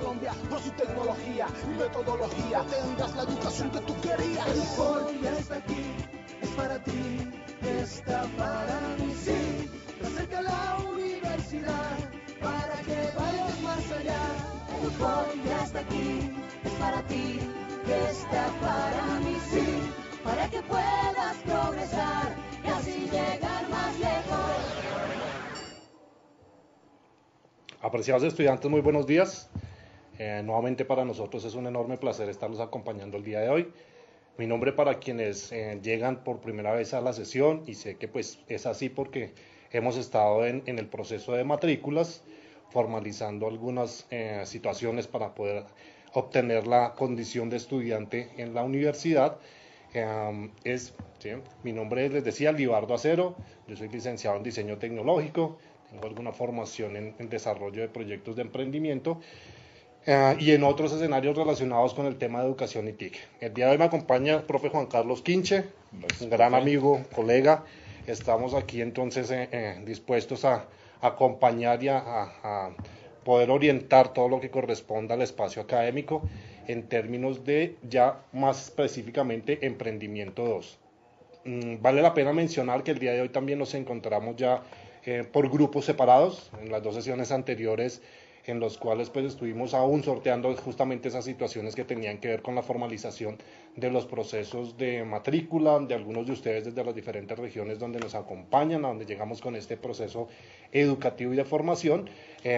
Colombia, por su tecnología y metodología tendrás la educación que tú querías. El Foro ya está aquí, es para ti, está para mí, sí. Te acerca la universidad para que vayas más allá. El Foro ya está aquí, es para ti, está para mí, sí. Para que puedas progresar y así llegar más lejos. Apreciados estudiantes, muy buenos días. Nuevamente para nosotros es un enorme placer estarlos acompañando el día de hoy. Mi nombre para quienes llegan por primera vez a la sesión, y sé que pues es así porque hemos estado en el proceso de matrículas, formalizando algunas situaciones para poder obtener la condición de estudiante en la universidad. ¿Sí? Mi nombre es, les decía, Libardo Acero. Yo soy licenciado en diseño tecnológico, tengo alguna formación en desarrollo de proyectos de emprendimiento y en otros escenarios relacionados con el tema de educación y TIC. El día de hoy me acompaña el profe Juan Carlos Quinche, un gran amigo, colega. Estamos aquí entonces dispuestos a acompañar y a poder orientar todo lo que corresponda al espacio académico en términos de ya más específicamente emprendimiento 2. Vale la pena mencionar que el día de hoy también nos encontramos ya por grupos separados. En las dos sesiones anteriores, en los cuales pues estuvimos aún sorteando justamente esas situaciones que tenían que ver con la formalización de los procesos de matrícula de algunos de ustedes desde las diferentes regiones donde nos acompañan, a donde llegamos con este proceso educativo y de formación.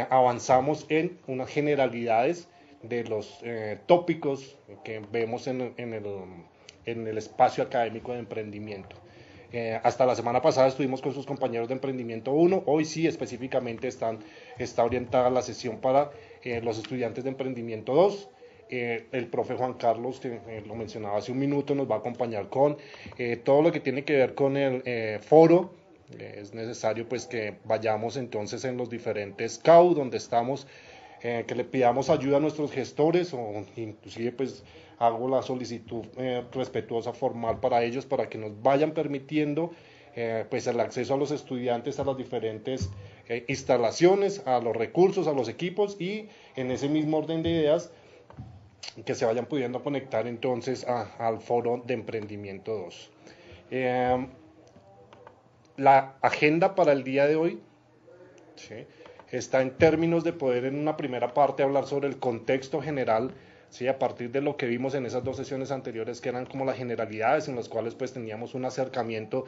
Avanzamos en unas generalidades de los tópicos que vemos en el espacio académico de emprendimiento. Hasta la semana pasada estuvimos con sus compañeros de emprendimiento 1, hoy sí específicamente está orientada la sesión para los estudiantes de emprendimiento 2. El profe Juan Carlos, que lo mencionaba hace un minuto, nos va a acompañar con todo lo que tiene que ver con el foro. Es necesario pues que vayamos entonces en los diferentes CAU donde estamos, que le pidamos ayuda a nuestros gestores, o inclusive pues hago la solicitud respetuosa formal para ellos para que nos vayan permitiendo pues el acceso a los estudiantes a las diferentes instalaciones, a los recursos, a los equipos, y en ese mismo orden de ideas que se vayan pudiendo conectar entonces al foro de emprendimiento 2. La agenda para el día de hoy, ¿sí?, está en términos de poder en una primera parte hablar sobre el contexto general, ¿sí?, a partir de lo que vimos en esas dos sesiones anteriores, que eran como las generalidades en las cuales pues teníamos un acercamiento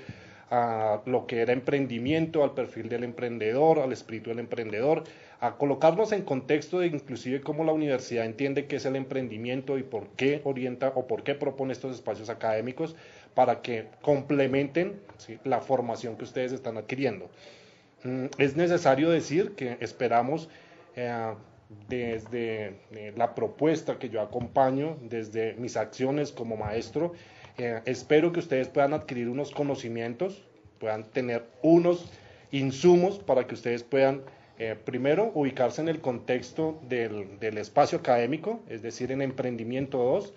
a lo que era emprendimiento, al perfil del emprendedor, al espíritu del emprendedor, a colocarnos en contexto de inclusive cómo la universidad entiende qué es el emprendimiento y por qué orienta o por qué propone estos espacios académicos para que complementen, ¿sí?, la formación que ustedes están adquiriendo. Es necesario decir que esperamos desde la propuesta que yo acompaño, desde mis acciones como maestro, espero que ustedes puedan adquirir unos conocimientos, puedan tener unos insumos para que ustedes puedan primero ubicarse en el contexto del espacio académico, es decir, en emprendimiento 2,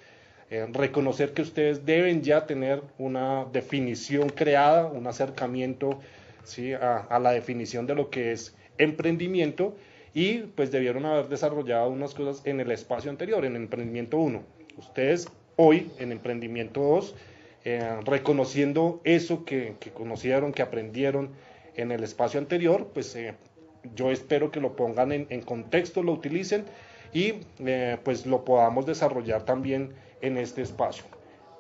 reconocer que ustedes deben ya tener una definición creada, un acercamiento, ¿sí?, a la definición de lo que es emprendimiento, y pues debieron haber desarrollado unas cosas en el espacio anterior, en emprendimiento 1. Ustedes hoy en emprendimiento 2, reconociendo eso que conocieron, que aprendieron en el espacio anterior, pues yo espero que lo pongan en contexto, lo utilicen y pues lo podamos desarrollar también en este espacio.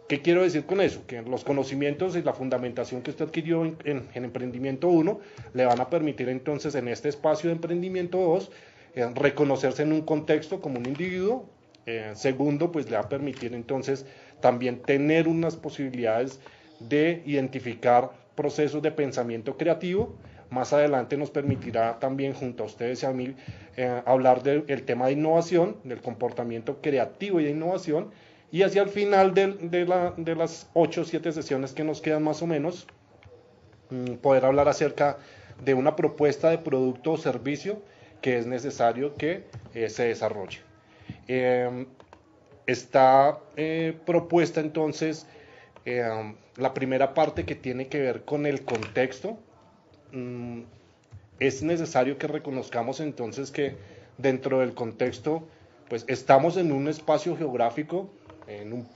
¿Qué quiero decir con eso? Que los conocimientos y la fundamentación que usted adquirió en emprendimiento 1 le van a permitir entonces en este espacio de emprendimiento 2 reconocerse en un contexto como un individuo. Segundo, pues le va a permitir entonces también tener unas posibilidades de identificar procesos de pensamiento creativo. Más adelante nos permitirá también junto a ustedes y a mí hablar del tema de innovación, del comportamiento creativo y de innovación. Y hacia el final de las 8 o 7 sesiones que nos quedan más o menos, poder hablar acerca de una propuesta de producto o servicio que es necesario que se desarrolle. Está propuesta entonces la primera parte que tiene que ver con el contexto. Es necesario que reconozcamos entonces que dentro del contexto pues estamos en un espacio geográfico, en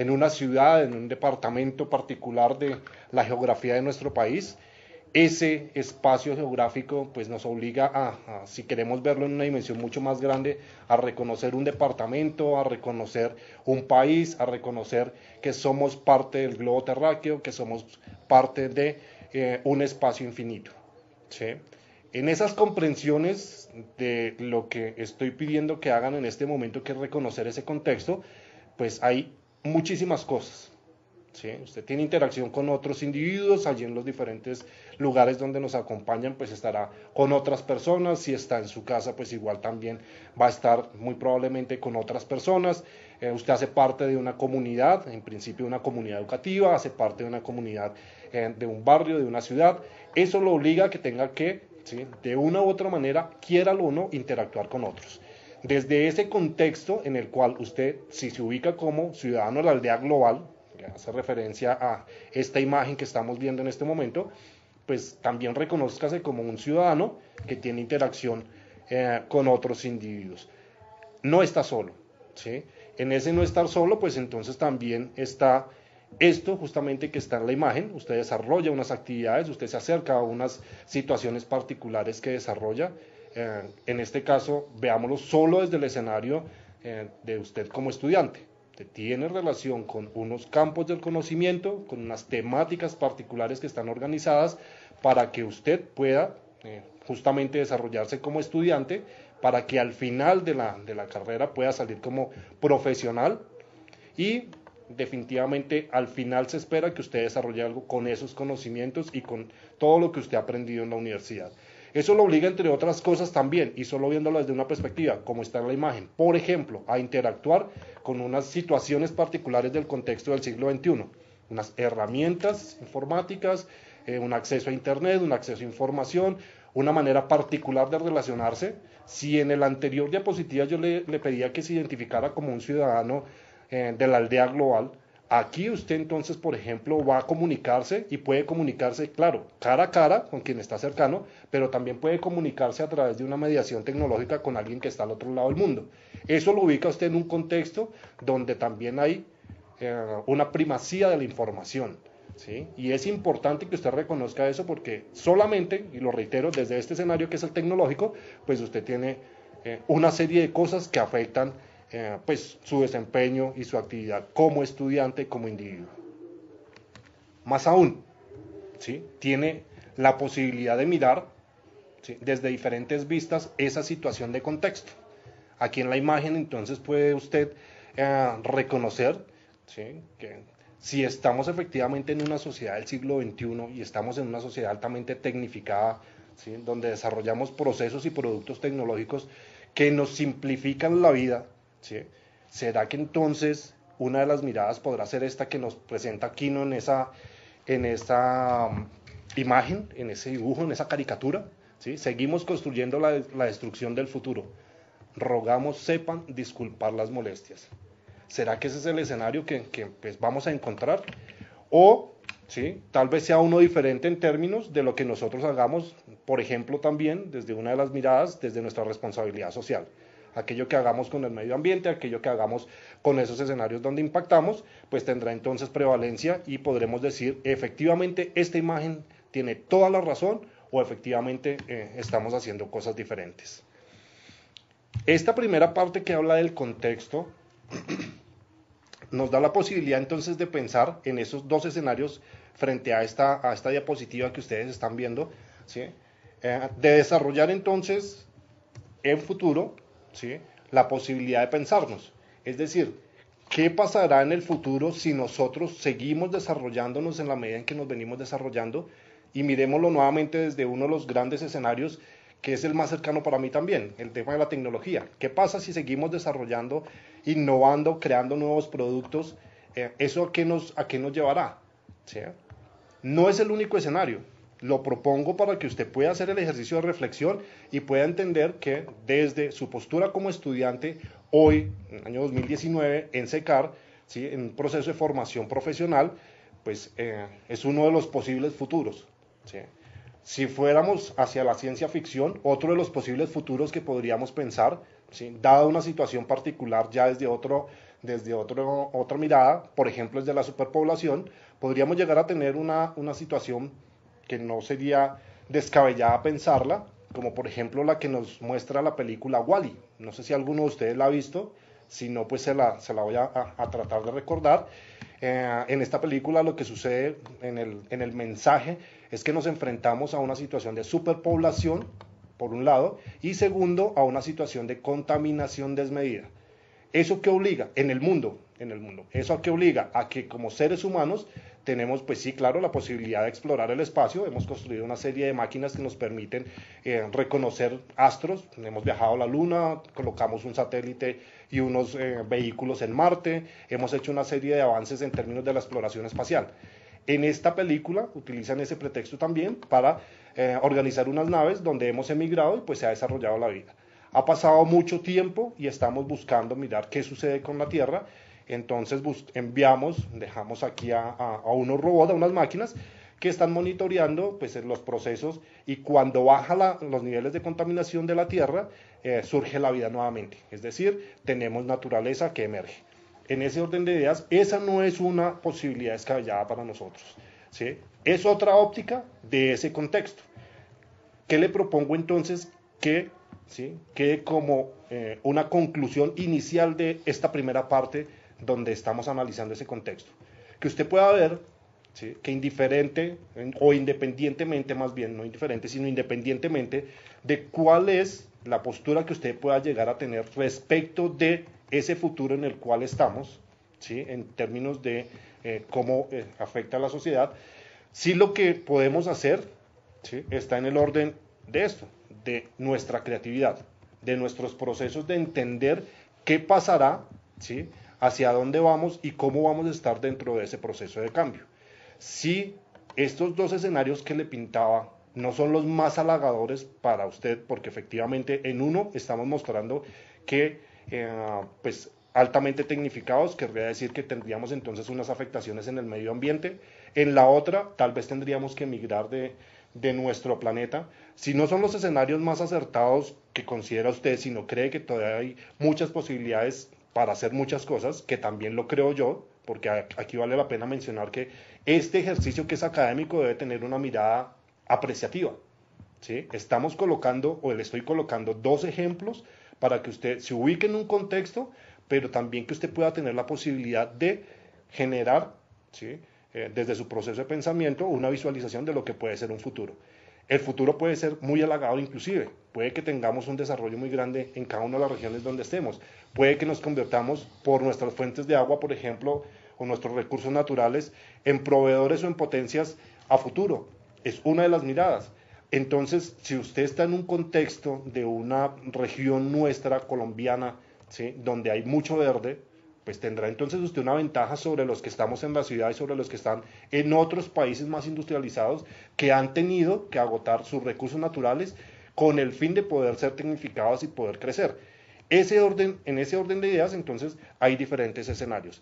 una ciudad, en un departamento particular de la geografía de nuestro país. Ese espacio geográfico pues nos obliga si queremos verlo en una dimensión mucho más grande, a reconocer un departamento, a reconocer un país, a reconocer que somos parte del globo terráqueo, que somos parte de un espacio infinito, ¿sí? En esas comprensiones de lo que estoy pidiendo que hagan en este momento, que es reconocer ese contexto, pues hay muchísimas cosas. ¿Sí? Usted tiene interacción con otros individuos, allí en los diferentes lugares donde nos acompañan, pues estará con otras personas. Si está en su casa, pues igual también va a estar muy probablemente con otras personas. Usted hace parte de una comunidad, en principio una comunidad educativa, hace parte de una comunidad de un barrio, de una ciudad. Eso lo obliga a que tenga que, ¿sí?, de una u otra manera, quiéralo o no, interactuar con otros. Desde ese contexto en el cual usted, si se ubica como ciudadano de la aldea global, que hace referencia a esta imagen que estamos viendo en este momento, pues también reconózcase como un ciudadano que tiene interacción con otros individuos. No está solo, ¿sí? En ese no estar solo, pues entonces también está esto justamente que está en la imagen. Usted desarrolla unas actividades, usted se acerca a unas situaciones particulares que desarrolla. En este caso, veámoslo solo desde el escenario de usted como estudiante. Tiene relación con unos campos del conocimiento, con unas temáticas particulares que están organizadas para que usted pueda justamente desarrollarse como estudiante, para que al final de la carrera pueda salir como profesional, y definitivamente al final se espera que usted desarrolle algo con esos conocimientos y con todo lo que usted ha aprendido en la universidad. Eso lo obliga, entre otras cosas también, y solo viéndolo desde una perspectiva, como está en la imagen, por ejemplo, a interactuar con unas situaciones particulares del contexto del siglo XXI, unas herramientas informáticas, un acceso a Internet, un acceso a información, una manera particular de relacionarse. Si en el anterior diapositiva yo le pedía que se identificara como un ciudadano de la aldea global, aquí usted entonces, por ejemplo, va a comunicarse, y puede comunicarse, claro, cara a cara con quien está cercano, pero también puede comunicarse a través de una mediación tecnológica con alguien que está al otro lado del mundo. Eso lo ubica usted en un contexto donde también hay una primacía de la información, ¿sí? Y es importante que usted reconozca eso, porque solamente, y lo reitero, desde este escenario que es el tecnológico, pues usted tiene una serie de cosas que afectan pues su desempeño y su actividad como estudiante, como individuo. Más aún, ¿sí?, tiene la posibilidad de mirar, ¿sí?, desde diferentes vistas esa situación de contexto. Aquí en la imagen entonces puede usted reconocer, ¿sí?, que si estamos efectivamente en una sociedad del siglo XXI y estamos en una sociedad altamente tecnificada, ¿sí?, donde desarrollamos procesos y productos tecnológicos que nos simplifican la vida, ¿sí?, ¿será que entonces una de las miradas podrá ser esta que nos presenta Quino en esa imagen, en ese dibujo, en esa caricatura? ¿Sí? Seguimos construyendo la destrucción del futuro. Rogamos sepan disculpar las molestias. ¿Será que ese es el escenario que pues vamos a encontrar? O, ¿sí?, tal vez sea uno diferente en términos de lo que nosotros hagamos, por ejemplo, también desde una de las miradas, desde nuestra responsabilidad social. Aquello que hagamos con el medio ambiente, aquello que hagamos con esos escenarios donde impactamos, pues tendrá entonces prevalencia, y podremos decir, efectivamente, esta imagen tiene toda la razón, o efectivamente estamos haciendo cosas diferentes. Esta primera parte que habla del contexto nos da la posibilidad entonces de pensar en esos dos escenarios frente a esta diapositiva que ustedes están viendo, ¿sí?, de desarrollar entonces en futuro, ¿sí?, la posibilidad de pensarnos. Es decir, ¿qué pasará en el futuro si nosotros seguimos desarrollándonos en la medida en que nos venimos desarrollando? Y miremoslo nuevamente desde uno de los grandes escenarios, que es el más cercano para mí también, el tema de la tecnología. ¿Qué pasa si seguimos desarrollando, innovando, creando nuevos productos? ¿Eso a qué nos llevará? ¿Sí? No es el único escenario. Lo propongo para que usted pueda hacer el ejercicio de reflexión y pueda entender que desde su postura como estudiante, hoy, en el año 2019, en SECAR, ¿sí?, en un proceso de formación profesional, pues es uno de los posibles futuros, ¿sí? Si fuéramos hacia la ciencia ficción, otro de los posibles futuros que podríamos pensar, ¿sí? Dada una situación particular ya otra mirada, por ejemplo, desde la superpoblación, podríamos llegar a tener una situación que no sería descabellada pensarla, como por ejemplo la que nos muestra la película Wall-E. No sé si alguno de ustedes la ha visto, si no, pues se la voy a tratar de recordar. En esta película lo que sucede en el mensaje es que nos enfrentamos a una situación de superpoblación, por un lado, y segundo, a una situación de contaminación desmedida. ¿Eso qué obliga? ¿Eso a qué obliga? A que como seres humanos tenemos, pues sí, claro, la posibilidad de explorar el espacio. Hemos construido una serie de máquinas que nos permiten reconocer astros. Hemos viajado a la Luna, colocamos un satélite y unos vehículos en Marte. Hemos hecho una serie de avances en términos de la exploración espacial. En esta película utilizan ese pretexto también para organizar unas naves donde hemos emigrado y pues se ha desarrollado la vida. Ha pasado mucho tiempo y estamos buscando mirar qué sucede con la Tierra. Entonces dejamos aquí a unos robots, a unas máquinas que están monitoreando pues, los procesos, y cuando baja los niveles de contaminación de la Tierra, surge la vida nuevamente. Es decir, tenemos naturaleza que emerge. En ese orden de ideas, esa no es una posibilidad descabellada para nosotros, ¿sí? Es otra óptica de ese contexto. ¿Qué le propongo entonces que ¿sí? quede como una conclusión inicial de esta primera parte donde estamos analizando ese contexto? Que usted pueda ver, ¿sí? que independientemente, más bien, no indiferente, sino independientemente de cuál es la postura que usted pueda llegar a tener respecto de ese futuro en el cual estamos, ¿sí? en términos de cómo afecta a la sociedad, sí lo que podemos hacer, ¿sí? está en el orden de esto, de nuestra creatividad, de nuestros procesos de entender qué pasará, ¿sí? hacia dónde vamos y cómo vamos a estar dentro de ese proceso de cambio. Si estos dos escenarios que le pintaba no son los más halagadores para usted, porque efectivamente en uno estamos mostrando que pues altamente tecnificados, querría decir que tendríamos entonces unas afectaciones en el medio ambiente. En la otra, tal vez tendríamos que migrar de nuestro planeta. Si no son los escenarios más acertados que considera usted, si no cree que todavía hay muchas posibilidades para hacer muchas cosas, que también lo creo yo, porque aquí vale la pena mencionar que este ejercicio que es académico debe tener una mirada apreciativa, ¿sí? Estamos colocando, o le estoy colocando, dos ejemplos para que usted se ubique en un contexto, pero también que usted pueda tener la posibilidad de generar, ¿sí? Desde su proceso de pensamiento, una visualización de lo que puede ser un futuro. El futuro puede ser muy halagado inclusive, puede que tengamos un desarrollo muy grande en cada una de las regiones donde estemos, puede que nos convirtamos por nuestras fuentes de agua, por ejemplo, o nuestros recursos naturales, en proveedores o en potencias a futuro. Es una de las miradas. Entonces, si usted está en un contexto de una región nuestra, colombiana, ¿sí? donde hay mucho verde, pues tendrá entonces usted una ventaja sobre los que estamos en la ciudad y sobre los que están en otros países más industrializados que han tenido que agotar sus recursos naturales con el fin de poder ser tecnificados y poder crecer. En ese orden de ideas, entonces, hay diferentes escenarios.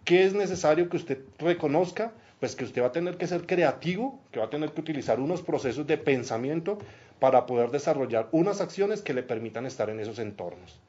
¿Qué es necesario que usted reconozca? Pues que usted va a tener que ser creativo, que va a tener que utilizar unos procesos de pensamiento para poder desarrollar unas acciones que le permitan estar en esos entornos.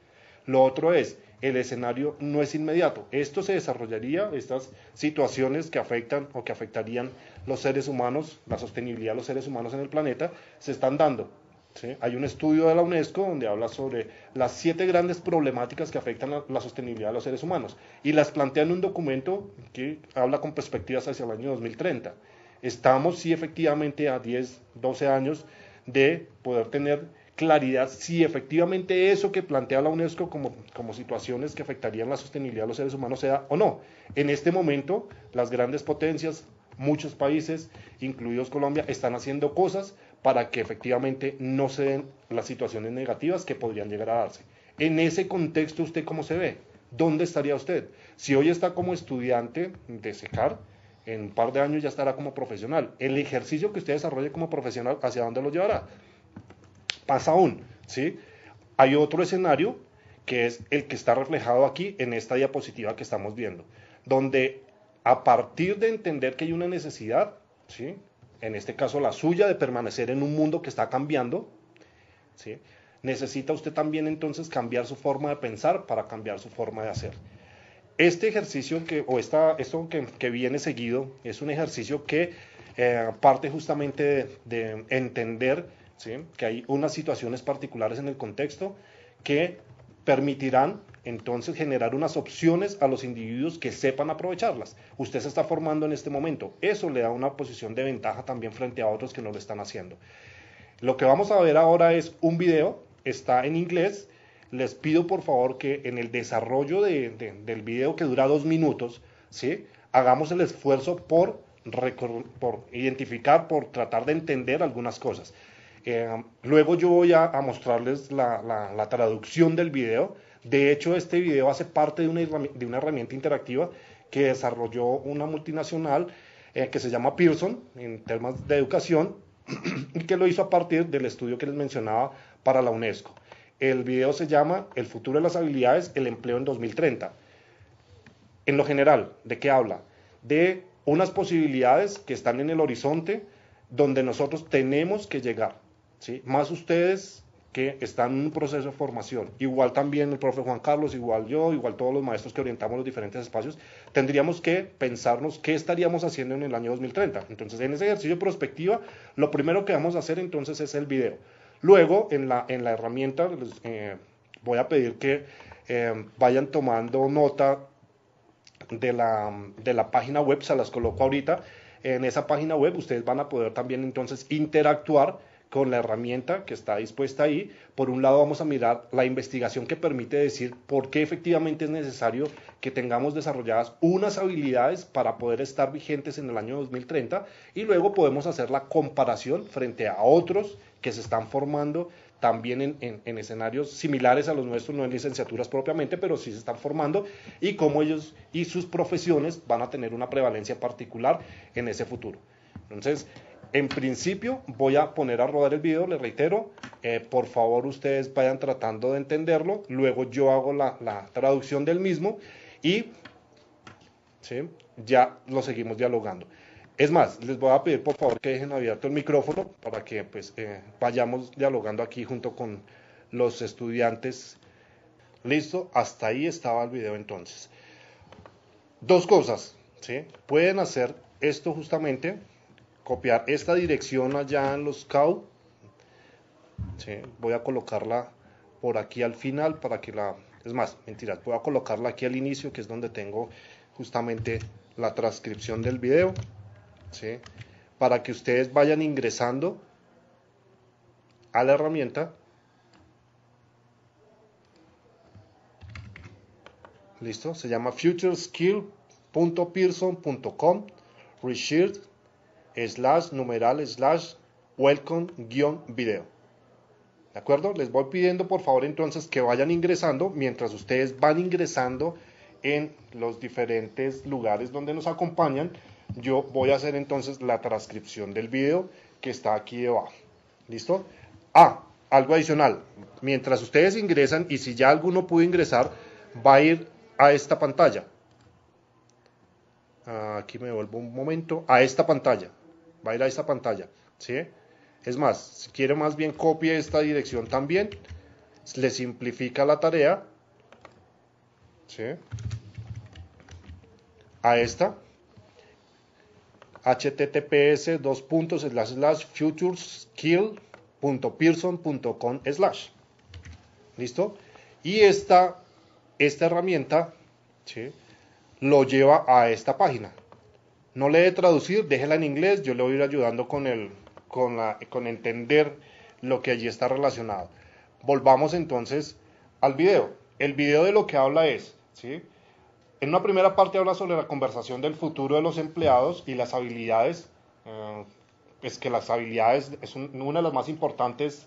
Lo otro es, el escenario no es inmediato. Esto se desarrollaría, estas situaciones que afectan o que afectarían los seres humanos, la sostenibilidad de los seres humanos en el planeta, se están dando. ¿Sí? Hay un estudio de la UNESCO donde habla sobre las 7 grandes problemáticas que afectan a la sostenibilidad de los seres humanos y las plantea en un documento que habla con perspectivas hacia el año 2030. Estamos, sí, efectivamente a 10, 12 años de poder tener claridad si efectivamente eso que plantea la UNESCO como situaciones que afectarían la sostenibilidad de los seres humanos sea o no. En este momento, las grandes potencias, muchos países, incluidos Colombia, están haciendo cosas para que efectivamente no se den las situaciones negativas que podrían llegar a darse. En ese contexto, ¿usted cómo se ve? ¿Dónde estaría usted? Si hoy está como estudiante de SECAR, en un par de años ya estará como profesional. El ejercicio que usted desarrolle como profesional, ¿hacia dónde lo llevará? Pasa aún, ¿sí? Hay otro escenario que es el que está reflejado aquí en esta diapositiva que estamos viendo, donde a partir de entender que hay una necesidad, ¿sí? En este caso la suya, de permanecer en un mundo que está cambiando, ¿sí? necesita usted también entonces cambiar su forma de pensar para cambiar su forma de hacer. Este ejercicio esto que viene seguido es un ejercicio que parte justamente de entender, ¿sí?, que hay unas situaciones particulares en el contexto que permitirán entonces generar unas opciones a los individuos que sepan aprovecharlas. Usted se está formando en este momento. Eso le da una posición de ventaja también frente a otros que no lo están haciendo. Lo que vamos a ver ahora es un video, está en inglés. Les pido por favor que en el desarrollo del video, que dura 2 minutos, ¿sí?, hagamos el esfuerzo por identificar, por tratar de entender algunas cosas. Luego yo voy a mostrarles la traducción del video. De hecho, este video hace parte de una herramienta interactiva que desarrolló una multinacional que se llama Pearson en temas de educación y que lo hizo a partir del estudio que les mencionaba para la UNESCO. El video se llama El futuro de las habilidades, el empleo en 2030. En lo general, ¿de qué habla? De unas posibilidades que están en el horizonte donde nosotros tenemos que llegar, ¿sí? Más ustedes que están en un proceso de formación, igual también el profe Juan Carlos, igual yo, igual todos los maestros que orientamos los diferentes espacios, tendríamos que pensarnos qué estaríamos haciendo en el año 2030. Entonces, en ese ejercicio de prospectiva, lo primero que vamos a hacer entonces es el video. Luego, en la herramienta, voy a pedir que vayan tomando nota de la página web, se las coloco ahorita. En esa página web ustedes van a poder también entonces interactuar con la herramienta que está dispuesta ahí. Por un lado vamos a mirar la investigación que permite decir por qué efectivamente es necesario que tengamos desarrolladas unas habilidades para poder estar vigentes en el año 2030, y luego podemos hacer la comparación frente a otros que se están formando también en escenarios similares a los nuestros, no en licenciaturas propiamente, pero sí se están formando, y cómo ellos y sus profesiones van a tener una prevalencia particular en ese futuro. Entonces, en principio voy a poner a rodar el video, les reitero, por favor ustedes vayan tratando de entenderlo, luego yo hago la traducción del mismo y ¿sí?, ya lo seguimos dialogando. Es más, les voy a pedir por favor que dejen abierto el micrófono para que pues, vayamos dialogando aquí junto con los estudiantes. Listo, hasta ahí estaba el video entonces. Dos cosas, ¿sí? Pueden hacer esto justamente, copiar esta dirección allá en los CAU, ¿sí? Voy a colocarla por aquí al final para que es más, mentiras, voy a colocarla aquí al inicio, que es donde tengo justamente la transcripción del video, ¿sí?, para que ustedes vayan ingresando a la herramienta. Listo, se llama futureskill.pearson.com research /welcome-video. ¿De acuerdo? Les voy pidiendo por favor entonces que vayan ingresando. Mientras ustedes van ingresando en los diferentes lugares donde nos acompañan, yo voy a hacer entonces la transcripción del video que está aquí debajo. ¿Listo? Algo adicional. Mientras ustedes ingresan, y si ya alguno pudo ingresar, va a ir a esta pantalla. Aquí me vuelvo un momento. A esta pantalla. Va a ir a esta pantalla. ¿Sí? Es más, si quiere más bien copie esta dirección también. Le simplifica la tarea. ¿Sí? A esta. https://futureskill.pearson.com/. ¿Listo? Y esta herramienta, ¿sí?, lo lleva a esta página. No le dé traducir, déjela en inglés, yo le voy a ir ayudando con entender lo que allí está relacionado. Volvamos entonces al video. El video de lo que habla es, ¿sí?, en una primera parte habla sobre la conversación del futuro de los empleados y las habilidades. Es que las habilidades es una de las más importantes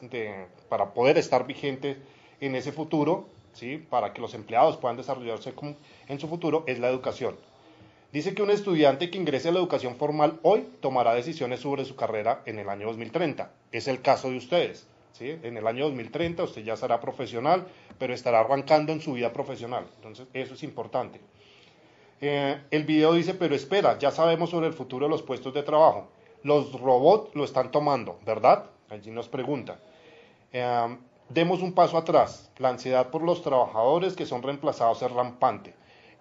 para poder estar vigente en ese futuro, ¿sí?, para que los empleados puedan desarrollarse en su futuro, es la educación. Dice que un estudiante que ingrese a la educación formal hoy tomará decisiones sobre su carrera en el año 2030. Es el caso de ustedes, ¿sí? En el año 2030 usted ya será profesional, pero estará arrancando en su vida profesional. Entonces, eso es importante. El video dice, pero espera, ya sabemos sobre el futuro de los puestos de trabajo. Los robots lo están tomando, ¿verdad? Allí nos pregunta. Demos un paso atrás. La ansiedad por los trabajadores que son reemplazados es rampante.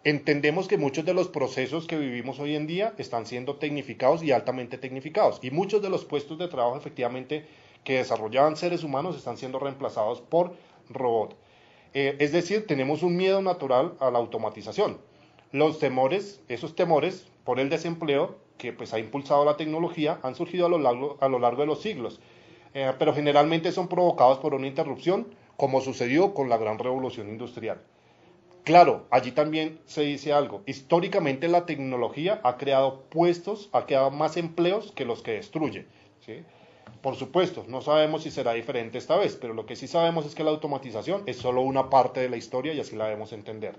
Entendemos que muchos de los procesos que vivimos hoy en día están siendo tecnificados y altamente tecnificados. Y muchos de los puestos de trabajo efectivamente que desarrollaban seres humanos están siendo reemplazados por robots. Es decir, tenemos un miedo natural a la automatización. Los temores, esos temores por el desempleo que pues ha impulsado la tecnología han surgido a lo largo de los siglos, pero generalmente son provocados por una interrupción, como sucedió con la gran revolución industrial. Claro, allí también se dice algo. Históricamente la tecnología ha creado puestos, ha creado más empleos que los que destruye, ¿sí? Por supuesto, no sabemos si será diferente esta vez, pero lo que sí sabemos es que la automatización es solo una parte de la historia y así la debemos entender.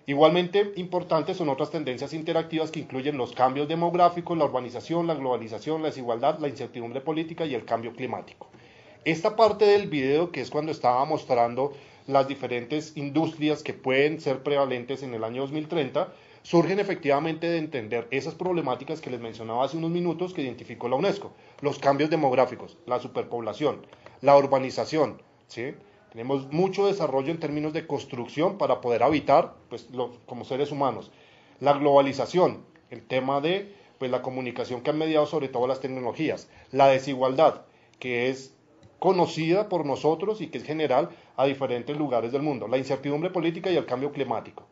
Igualmente importantes son otras tendencias interactivas que incluyen los cambios demográficos, la urbanización, la globalización, la desigualdad, la incertidumbre política y el cambio climático. Esta parte del video, que es cuando estaba mostrando las diferentes industrias que pueden ser prevalentes en el año 2030, surgen efectivamente de entender esas problemáticas que les mencionaba hace unos minutos que identificó la UNESCO, los cambios demográficos, la superpoblación, la urbanización, ¿sí? Tenemos mucho desarrollo en términos de construcción para poder habitar pues, como seres humanos. La globalización, el tema de pues, la comunicación que han mediado sobre todo las tecnologías. La desigualdad, que es conocida por nosotros y que es general a diferentes lugares del mundo. La incertidumbre política y el cambio climático.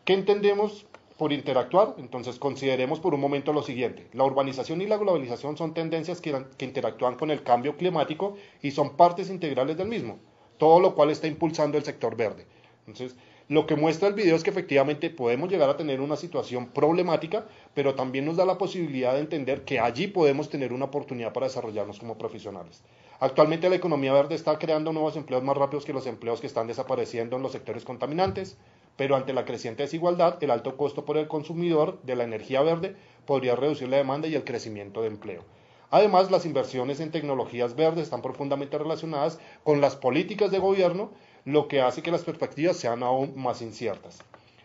¿Qué entendemos por interactuar? Entonces consideremos por un momento lo siguiente. La urbanización y la globalización son tendencias que interactúan con el cambio climático y son partes integrales del mismo. Todo lo cual está impulsando el sector verde. Entonces, lo que muestra el video es que efectivamente podemos llegar a tener una situación problemática, pero también nos da la posibilidad de entender que allí podemos tener una oportunidad para desarrollarnos como profesionales. Actualmente la economía verde está creando nuevos empleos más rápidos que los empleos que están desapareciendo en los sectores contaminantes, pero ante la creciente desigualdad, el alto costo por el consumidor de la energía verde podría reducir la demanda y el crecimiento de empleo. Además, las inversiones en tecnologías verdes están profundamente relacionadas con las políticas de gobierno, lo que hace que las perspectivas sean aún más inciertas.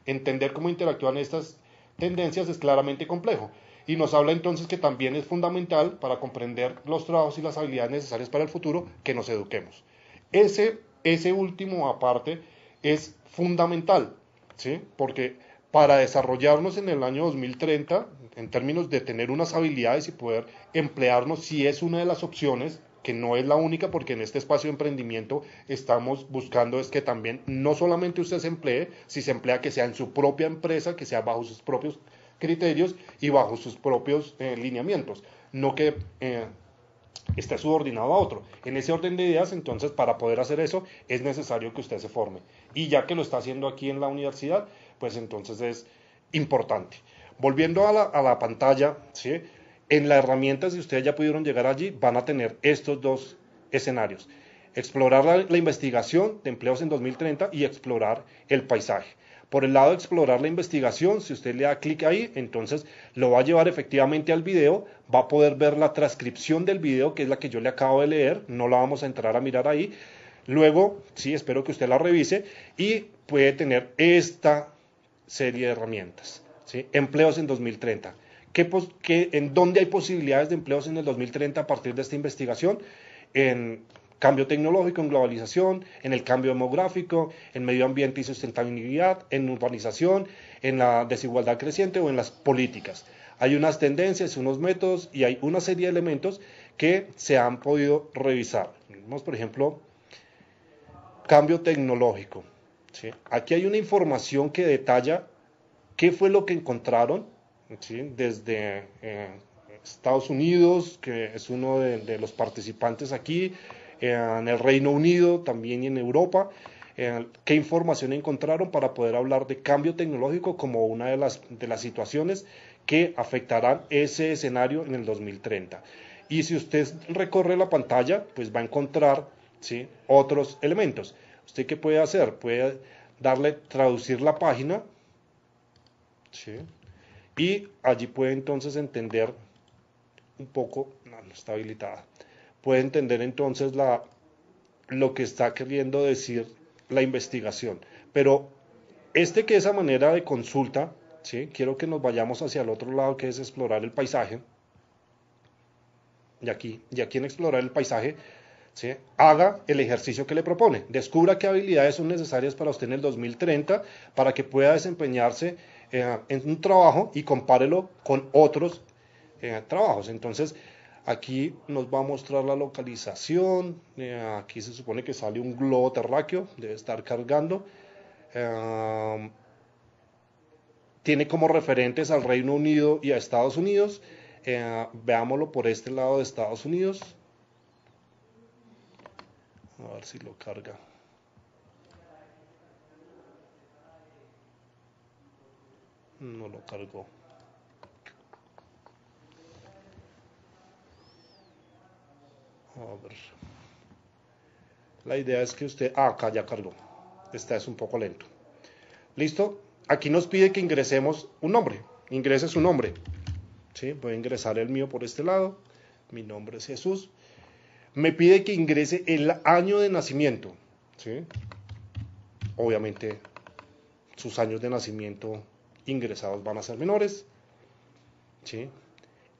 Entender cómo interactúan estas tendencias es claramente complejo y nos habla entonces que también es fundamental para comprender los trabajos y las habilidades necesarias para el futuro que nos eduquemos. Ese último aparte es fundamental, ¿sí? Porque para desarrollarnos en el año 2030, en términos de tener unas habilidades y poder emplearnos, si es una de las opciones, que no es la única, porque en este espacio de emprendimiento estamos buscando es que también no solamente usted se emplee, si se emplea que sea en su propia empresa, que sea bajo sus propios criterios y bajo sus propios lineamientos, no que esté subordinado a otro. En ese orden de ideas, entonces, para poder hacer eso, es necesario que usted se forme. Y ya que lo está haciendo aquí en la universidad, pues entonces es importante. Volviendo a la pantalla, ¿sí? En la herramienta, si ustedes ya pudieron llegar allí, van a tener estos dos escenarios. Explorar la investigación de empleos en 2030 y explorar el paisaje. Por el lado de explorar la investigación, si usted le da clic ahí, entonces lo va a llevar efectivamente al video, va a poder ver la transcripción del video, que es la que yo le acabo de leer, no la vamos a entrar a mirar ahí. Luego, sí, espero que usted la revise y puede tener esta serie de herramientas, ¿sí? Empleos en 2030. ¿En dónde hay posibilidades de empleos en el 2030 a partir de esta investigación? En cambio tecnológico, en globalización, en el cambio demográfico, en medio ambiente y sustentabilidad, en urbanización, en la desigualdad creciente o en las políticas. Hay unas tendencias, unos métodos y hay una serie de elementos que se han podido revisar. Vemos, por ejemplo, cambio tecnológico, ¿sí? Aquí hay una información que detalla qué fue lo que encontraron, ¿sí? Desde Estados Unidos, que es uno de los participantes aquí, en el Reino Unido también y en Europa, qué información encontraron para poder hablar de cambio tecnológico como una de las situaciones que afectarán ese escenario en el 2030. Y si usted recorre la pantalla, pues va a encontrar, ¿sí? Otros elementos. ¿Usted qué puede hacer? Puede darle traducir la página, ¿sí? Y allí puede entonces entender un poco, no está habilitada, puede entender entonces lo que está queriendo decir la investigación. Pero que esa manera de consulta, ¿sí? Quiero que nos vayamos hacia el otro lado, que es explorar el paisaje. Y aquí en explorar el paisaje ¿sí? Haga el ejercicio que le propone. Descubra qué habilidades son necesarias para usted en el 2030 para que pueda desempeñarse en un trabajo y compárelo con otros trabajos. Entonces, aquí nos va a mostrar la localización. Aquí se supone que sale un globo terráqueo, debe estar cargando. Tiene como referentes al Reino Unido y a Estados Unidos. Veámoslo por este lado de Estados Unidos. A ver si lo carga. No lo cargó. A ver. La idea es que usted... acá ya cargó. Esta es un poco lento. ¿Listo? Aquí nos pide que ingresemos un nombre. Ingrese su nombre. ¿Sí? Voy a ingresar el mío por este lado. Mi nombre es Jesús. Me pide que ingrese el año de nacimiento. ¿Sí? Obviamente, sus años de nacimiento ingresados van a ser menores. ¿Sí?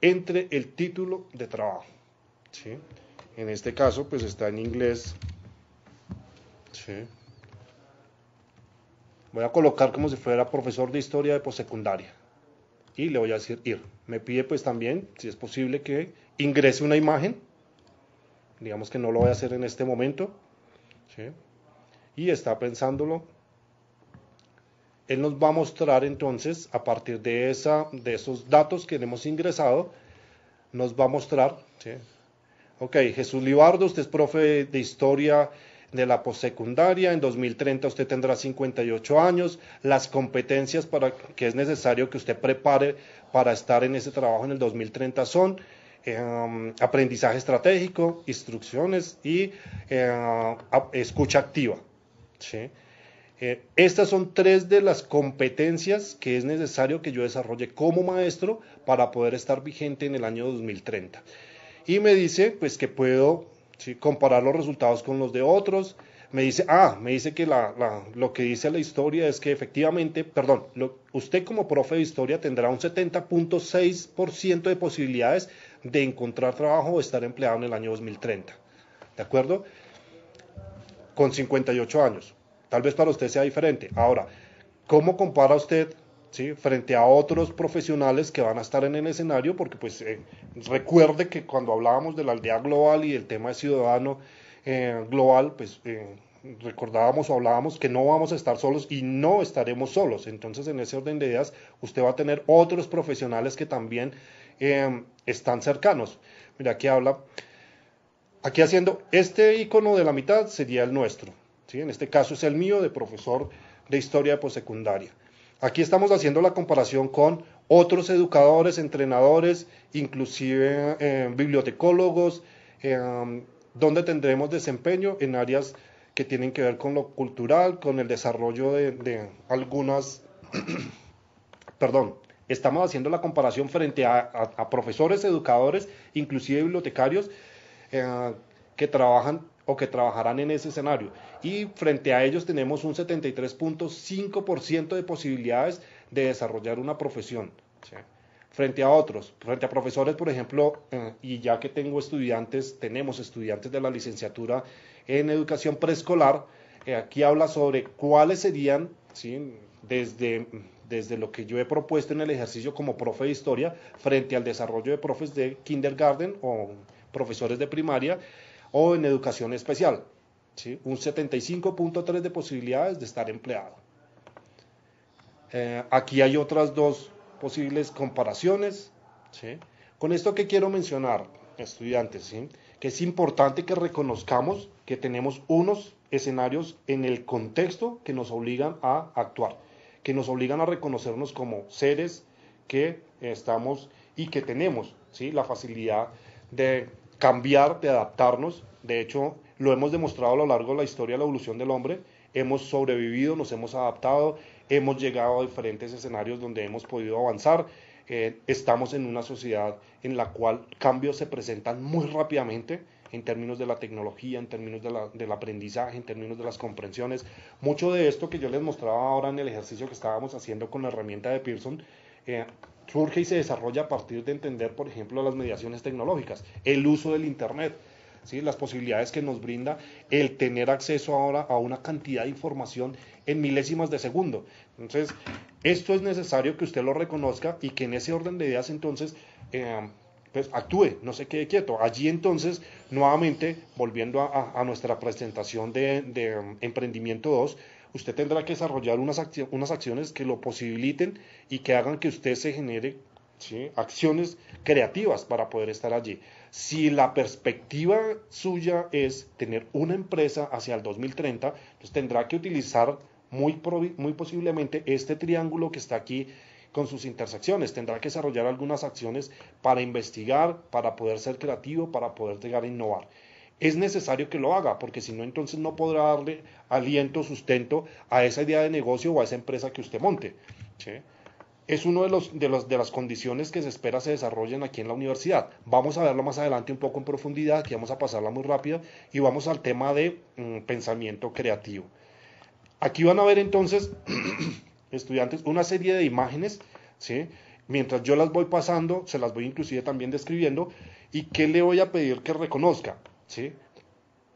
Entre el título de trabajo. ¿Sí? En este caso, pues está en inglés. ¿Sí? Voy a colocar como si fuera profesor de historia de postsecundaria. Y le voy a decir ir. Me pide pues también, si es posible, que ingrese una imagen. Digamos que no lo voy a hacer en este momento. ¿Sí? Y está pensándolo. Él nos va a mostrar entonces, a partir de esos datos que hemos ingresado, nos va a mostrar, ¿sí? Ok, Jesús Libardo, usted es profe de historia de la postsecundaria, en 2030 usted tendrá 58 años, las competencias que es necesario que usted prepare para estar en ese trabajo en el 2030 son aprendizaje estratégico, instrucciones y escucha activa. ¿Sí? Estas son 3 de las competencias que es necesario que yo desarrolle como maestro para poder estar vigente en el año 2030. Y me dice pues que puedo, ¿sí?, comparar los resultados con los de otros. Me dice que lo que dice la historia es que efectivamente, usted como profe de historia tendrá un 70.6% de posibilidades de encontrar trabajo o estar empleado en el año 2030. ¿De acuerdo? Con 58 años. Tal vez para usted sea diferente. Ahora, ¿cómo compara usted, ¿sí?, frente a otros profesionales que van a estar en el escenario? Porque pues recuerde que cuando hablábamos de la aldea global y el tema de ciudadano global, pues recordábamos o hablábamos que no vamos a estar solos y no estaremos solos. Entonces, en ese orden de ideas, usted va a tener otros profesionales que también están cercanos. Mira, aquí haciendo este icono de la mitad sería el nuestro, ¿sí? En este caso es el mío de profesor de historia de postsecundaria. Aquí estamos haciendo la comparación con otros educadores, entrenadores, inclusive bibliotecólogos, donde tendremos desempeño en áreas que tienen que ver con lo cultural, con el desarrollo de algunas, estamos haciendo la comparación frente a profesores, educadores, inclusive bibliotecarios, que trabajan o que trabajarán en ese escenario. Y frente a ellos tenemos un 73.5% de posibilidades de desarrollar una profesión. ¿Sí? Frente a otros, frente a profesores, por ejemplo, y ya que tenemos estudiantes de la licenciatura en educación preescolar, aquí habla sobre cuáles serían, ¿sí?, desde lo que yo he propuesto en el ejercicio como profe de historia, frente al desarrollo de profes de kindergarten o profesores de primaria o en educación especial. ¿Sí? Un 75.3 de posibilidades de estar empleado. Aquí hay otras 2 posibles comparaciones. ¿Sí? Con esto que quiero mencionar, estudiantes, ¿sí?, que es importante que reconozcamos que tenemos unos escenarios en el contexto que nos obligan a actuar, que nos obligan a reconocernos como seres que estamos y que tenemos, ¿sí?, la facilidad de cambiar, de adaptarnos. De hecho, lo hemos demostrado a lo largo de la historia de la evolución del hombre. Hemos sobrevivido, nos hemos adaptado, hemos llegado a diferentes escenarios donde hemos podido avanzar. Estamos en una sociedad en la cual cambios se presentan muy rápidamente en términos de la tecnología, en términos del aprendizaje, en términos de las comprensiones. Mucho de esto que yo les mostraba ahora en el ejercicio que estábamos haciendo con la herramienta de Pearson, surge y se desarrolla a partir de entender, por ejemplo, las mediaciones tecnológicas, el uso del Internet. ¿sí? Las posibilidades que nos brinda el tener acceso ahora a una cantidad de información en milésimas de segundo. Entonces, esto es necesario que usted lo reconozca y que en ese orden de ideas entonces pues actúe, no se quede quieto. Allí entonces, nuevamente, volviendo a nuestra presentación de Emprendimiento 2, usted tendrá que desarrollar unas acciones que lo posibiliten y que hagan que usted se genere, ¿sí?, acciones creativas para poder estar allí. Si la perspectiva suya es tener una empresa hacia el 2030, pues tendrá que utilizar muy posiblemente este triángulo que está aquí con sus intersecciones. Tendrá que desarrollar algunas acciones para investigar, para poder ser creativo, para poder llegar a innovar. Es necesario que lo haga, porque si no, entonces no podrá darle aliento, sustento a esa idea de negocio o a esa empresa que usted monte, ¿sí? Es una de las condiciones que se espera se desarrollen aquí en la universidad. Vamos a verlo más adelante un poco en profundidad, aquí vamos a pasarla muy rápida y vamos al tema de pensamiento creativo. Aquí van a ver entonces, estudiantes, una serie de imágenes, ¿sí? Mientras yo las voy pasando, se las voy inclusive también describiendo, y qué le voy a pedir que reconozca, ¿sí?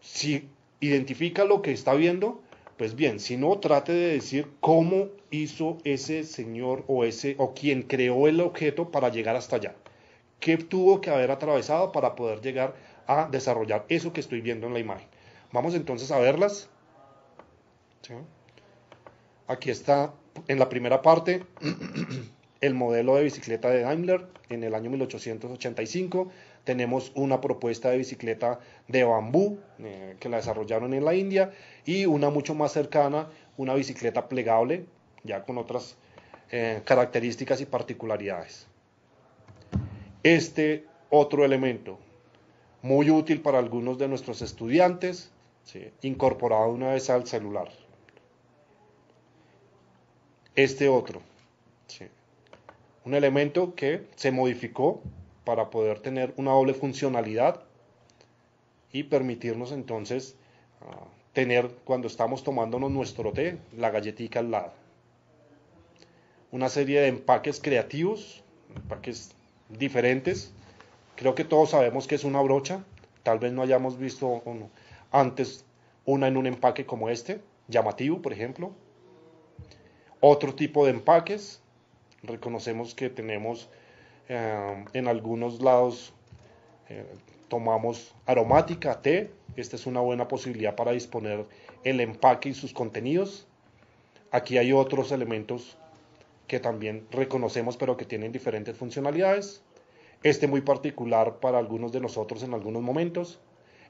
Si identifica lo que está viendo, pues bien, si no, trate de decir cómo hizo ese señor o quien creó el objeto para llegar hasta allá. ¿Qué tuvo que haber atravesado para poder llegar a desarrollar eso que estoy viendo en la imagen? Vamos entonces a verlas. ¿Sí? Aquí está en la primera parte el modelo de bicicleta de Daimler en el año 1885. Tenemos una propuesta de bicicleta de bambú que la desarrollaron en la India y una mucho más cercana, una bicicleta plegable, ya con otras características y particularidades. Este otro elemento, muy útil para algunos de nuestros estudiantes, ¿sí?, incorporado una vez al celular. Este otro, ¿sí?, un elemento que se modificó para poder tener una doble funcionalidad y permitirnos entonces tener, cuando estamos tomándonos nuestro té, la galletica al lado. Una serie de empaques creativos, empaques diferentes. Creo que todos sabemos que es una brocha. Tal vez no hayamos visto antes una en un empaque como este, llamativo, por ejemplo. Otro tipo de empaques. Reconocemos que tenemos en algunos lados tomamos aromática, té. Esta es una buena posibilidad para disponer el empaque y sus contenidos. Aquí hay otros elementos que también reconocemos pero que tienen diferentes funcionalidades. Este muy particular para algunos de nosotros en algunos momentos.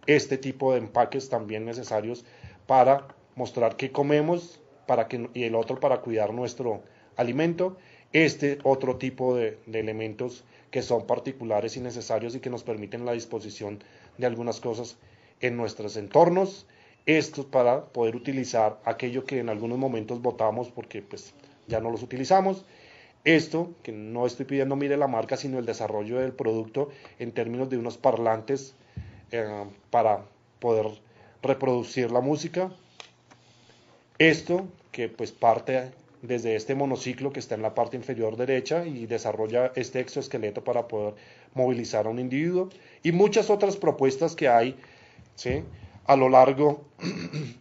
Este tipo de empaques también necesarios para mostrar qué comemos y el otro para cuidar nuestro alimento. Este otro tipo de elementos que son particulares y necesarios y que nos permiten la disposición de algunas cosas en nuestros entornos. Esto para poder utilizar aquello que en algunos momentos botamos porque pues ya no los utilizamos. Esto, que no estoy pidiendo mire la marca, sino el desarrollo del producto en términos de unos parlantes para poder reproducir la música. Esto, que pues parte desde este monociclo que está en la parte inferior derecha y desarrolla este exoesqueleto para poder movilizar a un individuo, y muchas otras propuestas que hay, ¿sí?, a lo largo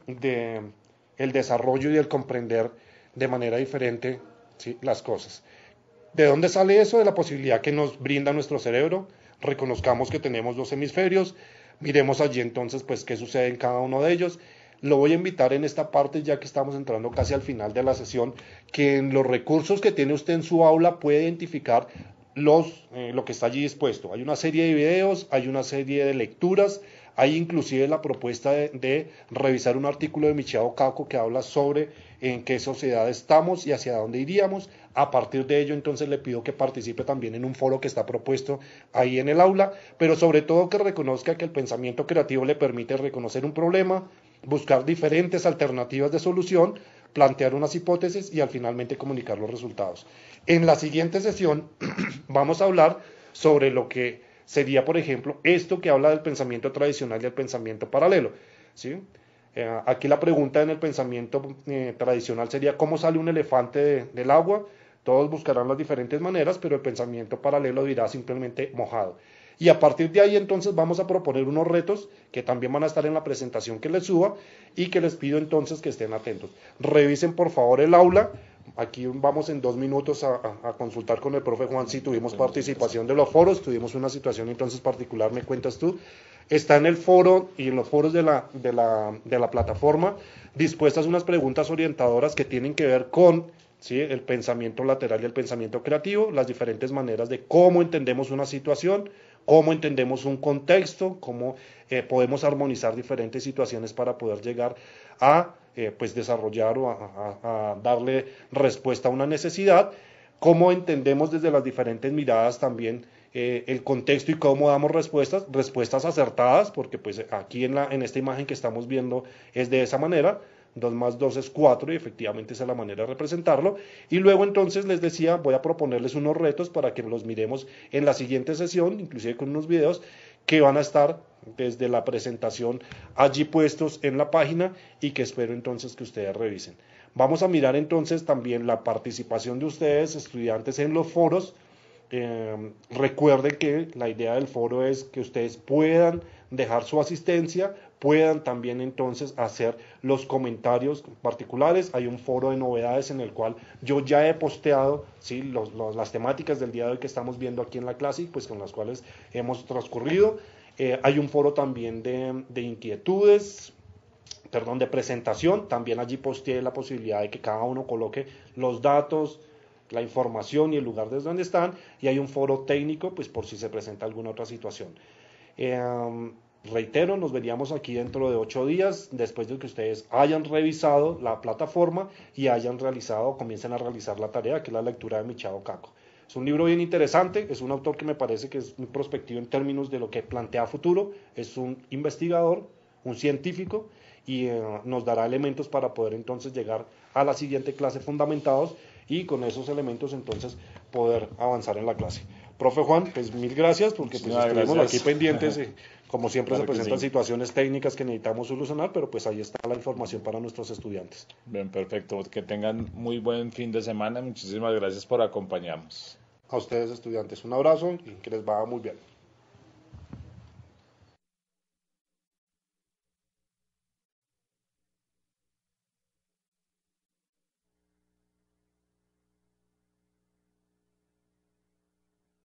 del desarrollo y el comprender de manera diferente, ¿sí?, las cosas. ¿De dónde sale eso? De la posibilidad que nos brinda nuestro cerebro. Reconozcamos que tenemos dos hemisferios, miremos allí entonces pues qué sucede en cada uno de ellos. Lo voy a invitar en esta parte, ya que estamos entrando casi al final de la sesión, que en los recursos que tiene usted en su aula puede identificar lo que está allí dispuesto. Hay una serie de videos, hay una serie de lecturas, hay inclusive la propuesta de revisar un artículo de Michio Kaku que habla sobre en qué sociedad estamos y hacia dónde iríamos. A partir de ello, entonces le pido que participe también en un foro que está propuesto ahí en el aula, pero sobre todo que reconozca que el pensamiento creativo le permite reconocer un problema, buscar diferentes alternativas de solución, plantear unas hipótesis y al finalmente comunicar los resultados. En la siguiente sesión vamos a hablar sobre lo que sería, por ejemplo, esto que habla del pensamiento tradicional y del pensamiento paralelo, ¿sí? Aquí la pregunta en el pensamiento tradicional sería ¿cómo sale un elefante del agua? Todos buscarán las diferentes maneras, pero el pensamiento paralelo dirá simplemente mojado. Y a partir de ahí entonces vamos a proponer unos retos que también van a estar en la presentación que les suba y que les pido entonces que estén atentos. Revisen por favor el aula. Aquí vamos en 2 minutos a consultar con el profe Juan si tuvimos participación de los foros, tuvimos una situación entonces particular, me cuentas tú. Está en el foro y en los foros de la plataforma dispuestas unas preguntas orientadoras que tienen que ver con, ¿sí?, el pensamiento lateral y el pensamiento creativo, las diferentes maneras de cómo entendemos una situación, cómo entendemos un contexto, cómo podemos armonizar diferentes situaciones para poder llegar a pues desarrollar o a darle respuesta a una necesidad, cómo entendemos desde las diferentes miradas también el contexto y cómo damos respuestas acertadas, porque pues aquí en esta imagen que estamos viendo es de esa manera. 2 más 2 es 4 y efectivamente esa es la manera de representarlo. Y luego entonces les decía, voy a proponerles unos retos para que los miremos en la siguiente sesión, inclusive con unos videos que van a estar desde la presentación allí puestos en la página y que espero entonces que ustedes revisen. Vamos a mirar entonces también la participación de ustedes, estudiantes, en los foros. Recuerden que la idea del foro es que ustedes puedan dejar su asistencia, puedan también entonces hacer los comentarios particulares. Hay un foro de novedades en el cual yo ya he posteado, ¿sí?, las temáticas del día de hoy que estamos viendo aquí en la clase, pues con las cuales hemos transcurrido. Hay un foro también de inquietudes, perdón, de presentación. También allí posteé la posibilidad de que cada uno coloque los datos, la información y el lugar desde donde están, y hay un foro técnico pues por si se presenta alguna otra situación. Reitero, nos veríamos aquí dentro de 8 días, después de que ustedes hayan revisado la plataforma y hayan realizado, comiencen a realizar la tarea, que es la lectura de Michio Kaku. Es un libro bien interesante, es un autor que me parece que es muy prospectivo en términos de lo que plantea a futuro, es un investigador, un científico, y nos dará elementos para poder entonces llegar a la siguiente clase fundamentados y con esos elementos entonces poder avanzar en la clase. Profe Juan, pues mil gracias porque pues estuvimos aquí pendientes, como siempre claro se presentan situaciones técnicas que necesitamos solucionar, pero pues ahí está la información para nuestros estudiantes. Bien, perfecto, que tengan muy buen fin de semana, muchísimas gracias por acompañarnos. A ustedes estudiantes un abrazo y que les vaya muy bien.